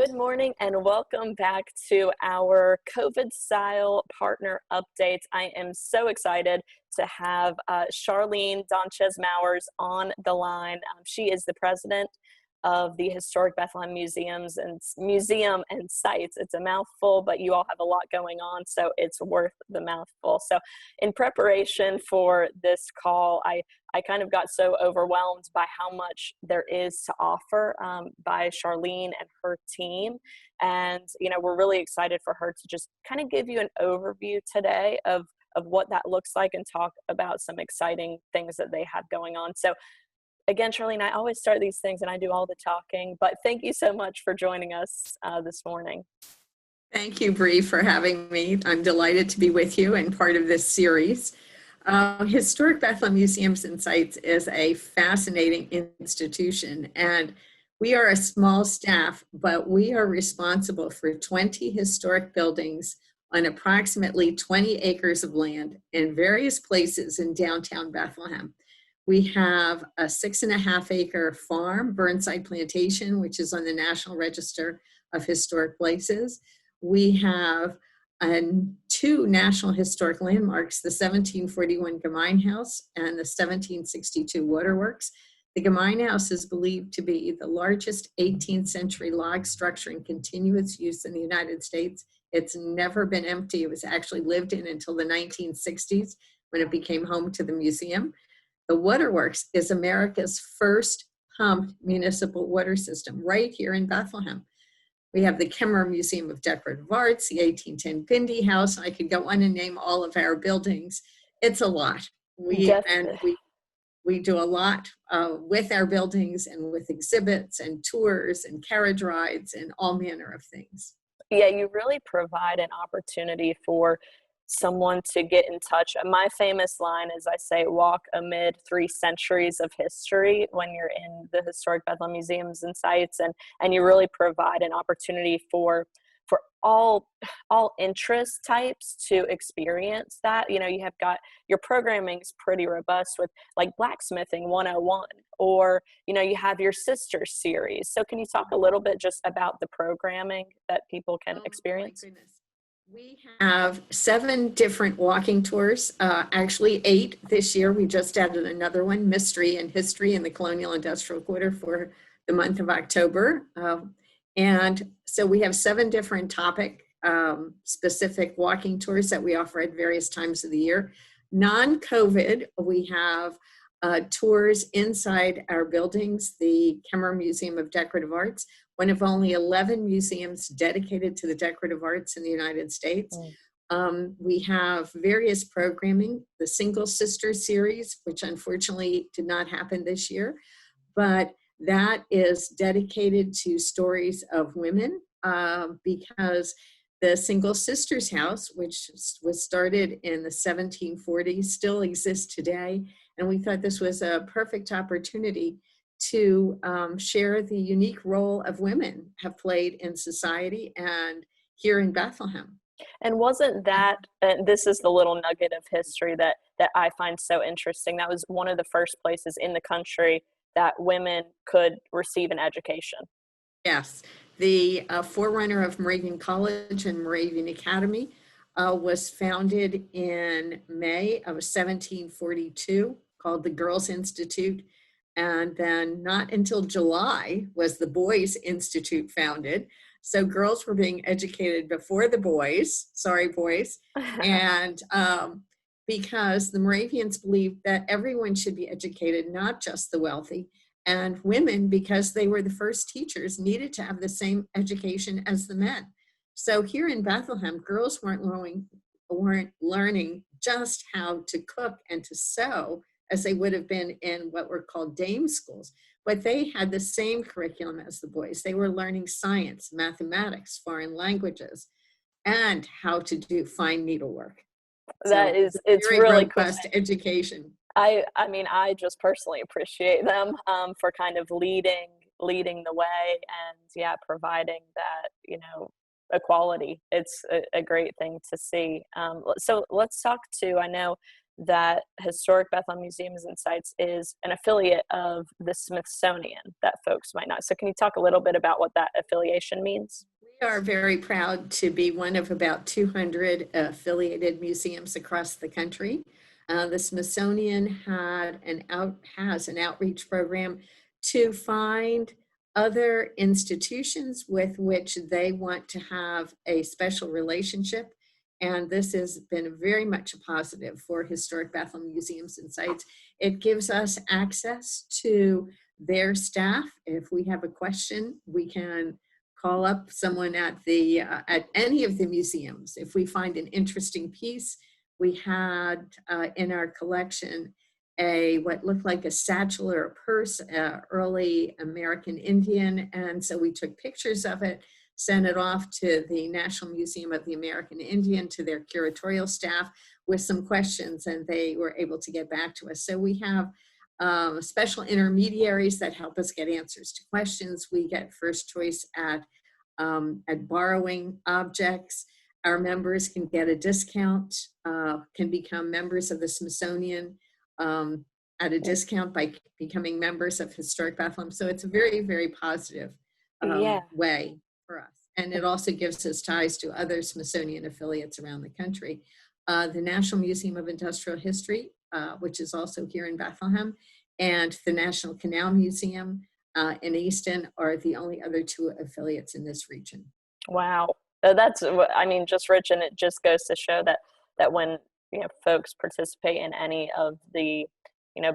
Good morning and welcome back to our COVID-style partner updates. I am so excited to have Charlene Donchez Mowers on the line. She is the president of the Historic Bethlehem Museum and Sites. It's a mouthful, but you all have a lot going on, so it's worth the mouthful. So in preparation for this call, I kind of got so overwhelmed by how much there is to offer by Charlene and her team. And, we're really excited for her to just kind of give you an overview today of what that looks like and talk about some exciting things that they have going on. So again, Charlene, I always start these things and I do all the talking, but thank you so much for joining us this morning. Thank you, Bree, for having me. I'm delighted to be with you and part of this series. Historic Bethlehem Museums and Sites is a fascinating institution, and we are a small staff, but we are responsible for 20 historic buildings on approximately 20 acres of land in various places in downtown Bethlehem. We have a 6.5 acre farm, Burnside Plantation, which is on the National Register of Historic Places. We have two National Historic Landmarks, the 1741 Gemein House and the 1762 Waterworks. The Gemein House is believed to be the largest 18th century log structure in continuous use in the United States. It's never been empty. It was actually lived in until the 1960s when it became home to the museum. The Waterworks is America's first pumped municipal water system right here in Bethlehem. We have the Kemmerer Museum of Decorative Arts, the 1810 Bindi House. I could go on and name all of our buildings. It's a lot. We do a lot with our buildings and with exhibits and tours and carriage rides and all manner of things. Yeah, you really provide an opportunity for someone to get in touch. My famous line is, I say, walk amid 3 centuries of history when you're in the Historic Bethlehem Museums and Sites, and you really provide an opportunity for all interest types to experience that. You have got your programming's pretty robust with like Blacksmithing 101, or you have your Sister series. So can you talk a little bit just about the programming that people can experience? My goodness. We have 7 different walking tours, actually 8 this year. We just added another one, Mystery and History in the Colonial Industrial Quarter, for the month of October. And so we have 7 different topic specific walking tours that we offer at various times of the year. Non-COVID, we have tours inside our buildings, the Kemmerer Museum of Decorative Arts, one of only 11 museums dedicated to the decorative arts in the United States. We have various programming, the Single Sister series, which unfortunately did not happen this year, but that is dedicated to stories of women because the Single Sisters House, which was started in the 1740s, still exists today. And we thought this was a perfect opportunity to share the unique role of women have played in society and here in Bethlehem. And wasn't that, and this is the little nugget of history that I find so interesting, that was one of the first places in the country that women could receive an education. Yes, the forerunner of Moravian College and Moravian Academy was founded in May of 1742, called the Girls Institute. And then not until July was the Boys Institute founded. So girls were being educated before the boys, sorry boys, and because the Moravians believed that everyone should be educated, not just the wealthy, and women, because they were the first teachers, needed to have the same education as the men. So here in Bethlehem, girls weren't learning just how to cook and to sew as they would have been in what were called dame schools. But they had the same curriculum as the boys. They were learning science, mathematics, foreign languages, and how to do fine needlework. It's very really robust cool. Education. I mean, I just personally appreciate them for kind of leading the way and providing that, equality. It's a great thing to see. So let's talk to, I know that Historic Bethlehem Museums and Sites is an affiliate of the Smithsonian that folks might not. So can you talk a little bit about what that affiliation means? We are very proud to be one of about 200 affiliated museums across the country. The Smithsonian has an outreach program to find other institutions with which they want to have a special relationship. And this has been very much a positive for Historic Bethlehem Museums and Sites. It gives us access to their staff. If we have a question, we can call up someone at any of the museums. If we find an interesting piece, we had in our collection what looked like a satchel or a purse, early American Indian, and so we took pictures of it, sent it off to the National Museum of the American Indian, to their curatorial staff with some questions, and they were able to get back to us. So we have special intermediaries that help us get answers to questions. We get first choice at borrowing objects. Our members can get a discount, can become members of the Smithsonian at a discount by becoming members of Historic Bethlehem. So it's a very, very positive way for us. And it also gives us ties to other Smithsonian affiliates around the country. The National Museum of Industrial History, which is also here in Bethlehem, and the National Canal Museum in Easton are the only other two affiliates in this region. Wow. That's, I mean, just rich, and it just goes to show that when, folks participate in any of the,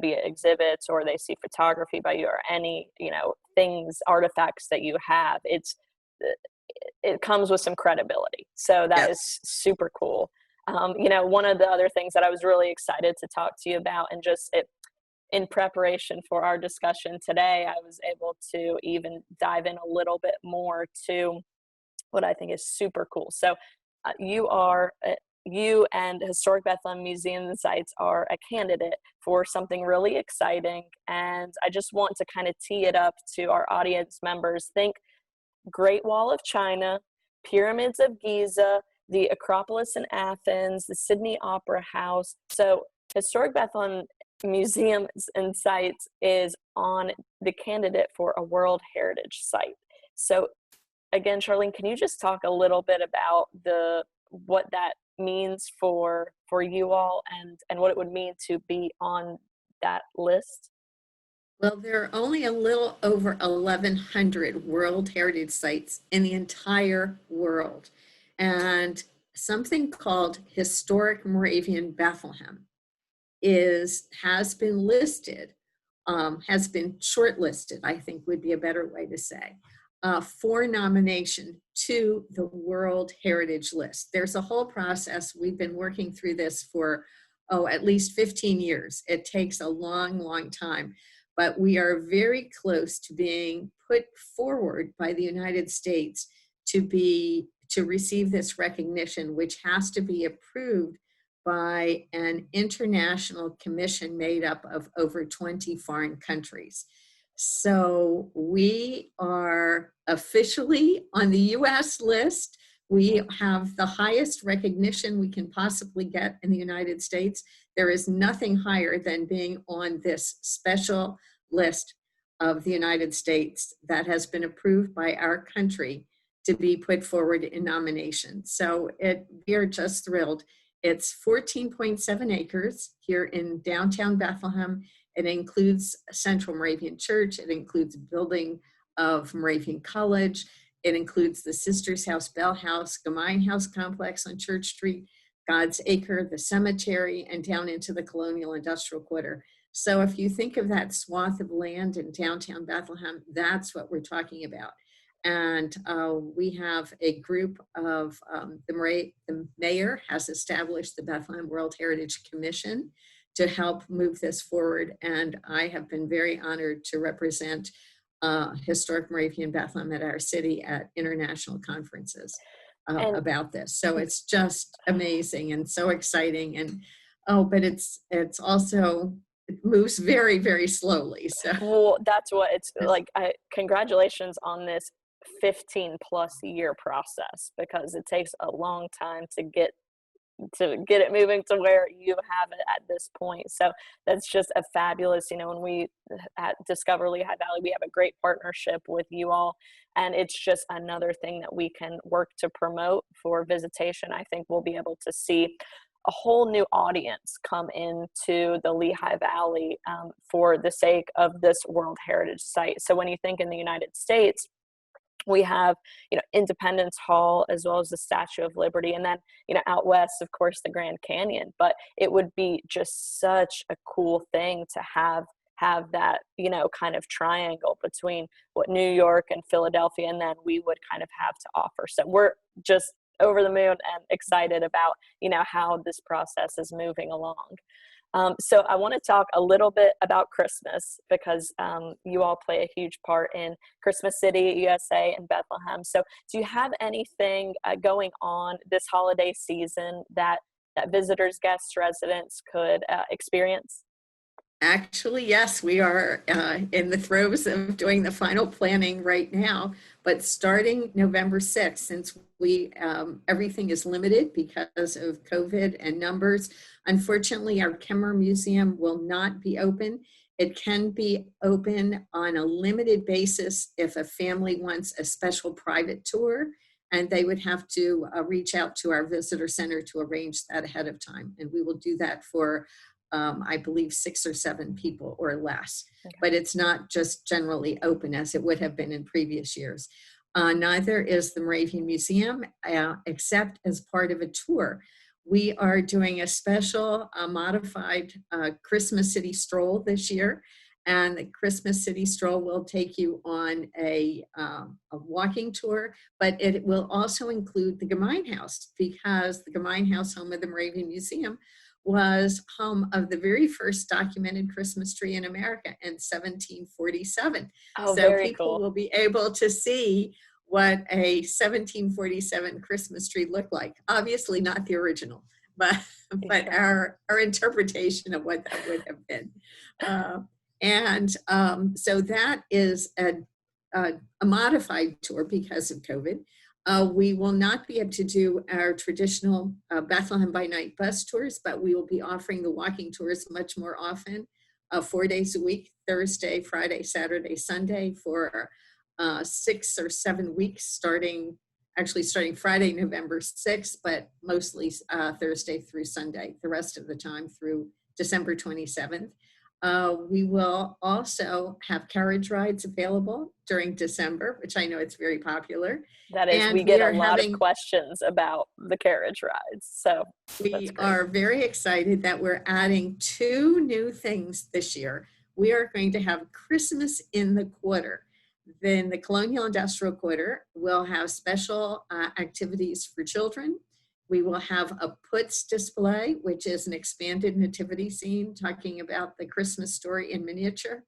be it exhibits or they see photography by you or any, things, artifacts that you have, it comes with some credibility. So that is super cool. One of the other things that I was really excited to talk to you about, and just in preparation for our discussion today, I was able to even dive in a little bit more to what I think is super cool. So you and Historic Bethlehem Museums and Sites are a candidate for something really exciting. And I just want to kind of tee it up to our audience members. Think Great Wall of China, Pyramids of Giza, the Acropolis in Athens, the Sydney Opera House. So Historic Bethlehem Museums and Sites is on the candidate for a World Heritage Site. So again, Charlene, can you just talk a little bit about what that means for you all and what it would mean to be on that list? Well, there are only a little over 1,100 World Heritage Sites in the entire world. And something called Historic Moravian Bethlehem has been listed, has been shortlisted, I think would be a better way to say, for nomination to the World Heritage List. There's a whole process. We've been working through this for, at least 15 years. It takes a long, long time, but we are very close to being put forward by the United States to receive this recognition, which has to be approved by an international commission made up of over 20 foreign countries. So we are officially on the US list. We have the highest recognition we can possibly get in the United States. There is nothing higher than being on this special list of the United States that has been approved by our country to be put forward in nomination. So we are just thrilled. It's 14.7 acres here in downtown Bethlehem. It includes Central Moravian Church. It includes a building of Moravian College. It includes the Sisters House, Bell House, Gemein House complex on Church Street, God's Acre, the cemetery, and down into the Colonial Industrial Quarter. So if you think of that swath of land in downtown Bethlehem, that's what we're talking about. And we have a group of, the mayor has established the Bethlehem World Heritage Commission to help move this forward. And I have been very honored to represent Historic Moravian Bethlehem at our city at international conferences about this. So it's just amazing and so exciting. And but it's also, it moves very, very slowly. So well, that's what it's like. Congratulations on this 15 plus year process, because it takes a long time to get to get it moving to where you have it at this point. So that's just a fabulous, when we at Discover Lehigh Valley, we have a great partnership with you all. And it's just another thing that we can work to promote for visitation. I think we'll be able to see a whole new audience come into the Lehigh Valley for the sake of this World Heritage Site. So when you think in the United States, we have, Independence Hall as well as the Statue of Liberty, and then, out west, of course, the Grand Canyon. But it would be just such a cool thing to have that, kind of triangle between what New York and Philadelphia, and then we would kind of have to offer. So we're just over the moon and excited about, how this process is moving along. So I want to talk a little bit about Christmas because you all play a huge part in Christmas City, USA, and Bethlehem. So do you have anything going on this holiday season that visitors, guests, residents could experience? Actually, yes, we are in the throes of doing the final planning right now. But starting November 6th, since everything is limited because of COVID and numbers, unfortunately, our Kemmer Museum will not be open. It can be open on a limited basis if a family wants a special private tour, and they would have to reach out to our visitor center to arrange that ahead of time. And we will do that for I believe 6 or 7 people or less, okay. But it's not just generally open as it would have been in previous years. Neither is the Moravian Museum, except as part of a tour. We are doing a special modified Christmas City stroll this year, and the Christmas City stroll will take you on a walking tour, but it will also include the Gemeinhaus, because the Gemeinhaus, home of the Moravian Museum, was home of the very first documented Christmas tree in America in 1747. Oh, so very people cool. will be able to see what a 1747 Christmas tree looked like. Obviously not the original, but our interpretation of what that would have been. So that is a modified tour because of COVID. We will not be able to do our traditional Bethlehem by Night bus tours, but we will be offering the walking tours much more often, 4 days a week, Thursday, Friday, Saturday, Sunday, for 6 or 7 weeks, starting Friday, November 6th, but mostly Thursday through Sunday, the rest of the time through December 27th. We will also have carriage rides available during December, which I know it's very popular. That is, we get a lot of questions about the carriage rides. So we are very excited that we're adding 2 new things this year. We are going to have Christmas in the Quarter. Then the Colonial Industrial Quarter will have special activities for children. We will have a Puts display, which is an expanded nativity scene talking about the Christmas story in miniature.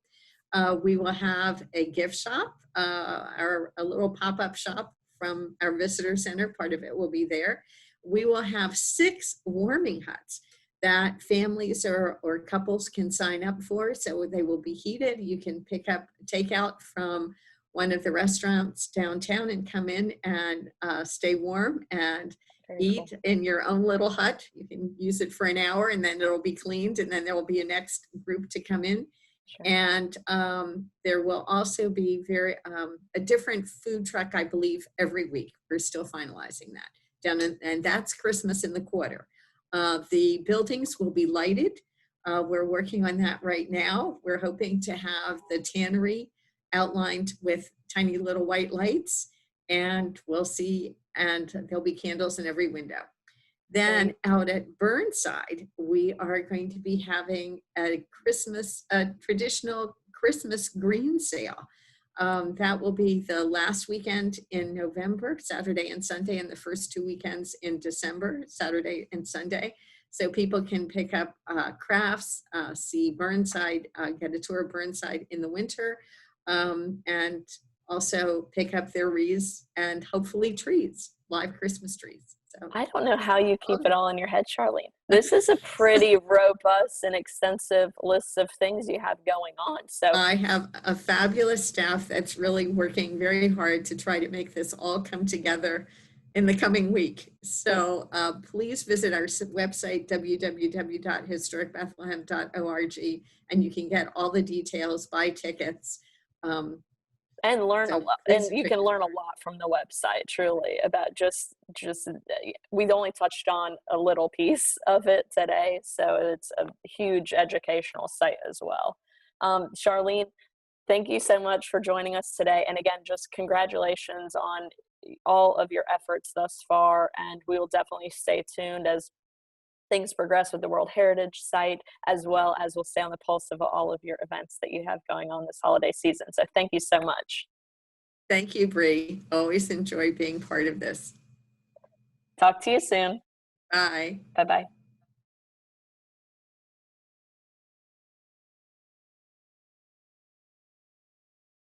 We will have a gift shop, a little pop-up shop from our visitor center. Part of it will be there. We will have 6 warming huts that families or couples can sign up for. So they will be heated. You can pick up takeout from one of the restaurants downtown and come in and stay warm and eat in your own little hut. You can use it for an hour and then it'll be cleaned, and then there will be a next group to come in. Sure. And there will also be a different food truck, I believe, every week. We're still finalizing that. And that's Christmas in the Quarter. The buildings will be lighted. We're working on that right now. We're hoping to have the tannery outlined with tiny little white lights, and we'll see, and there'll be candles in every window. Then out at Burnside, we are going to be having a traditional Christmas green sale. That will be the last weekend in November, Saturday and Sunday, and the first 2 weekends in December, Saturday and Sunday. So people can pick up crafts, see Burnside, get a tour of Burnside in the winter, and also pick up their wreaths and hopefully trees, live Christmas trees. So I don't know how you keep it all in your head, Charlene. This is a pretty robust and extensive list of things you have going on. So I have a fabulous staff that's really working very hard to try to make this all come together in the coming week. So please visit our website, www.historicbethlehem.org, and you can get all the details, buy tickets. And learn a So lot, please and you can learn a lot from the website, truly, about just we only touched on a little piece of it today, so it's a huge educational site as well. Charlene, thank you so much for joining us today, and again, just congratulations on all of your efforts thus far, and we will definitely stay tuned as things progress with the World Heritage Site, as well as we'll stay on the pulse of all of your events that you have going on this holiday season. So thank you so much. Thank you, Bree. Always enjoy being part of this. Talk to you soon. Bye. Bye-bye.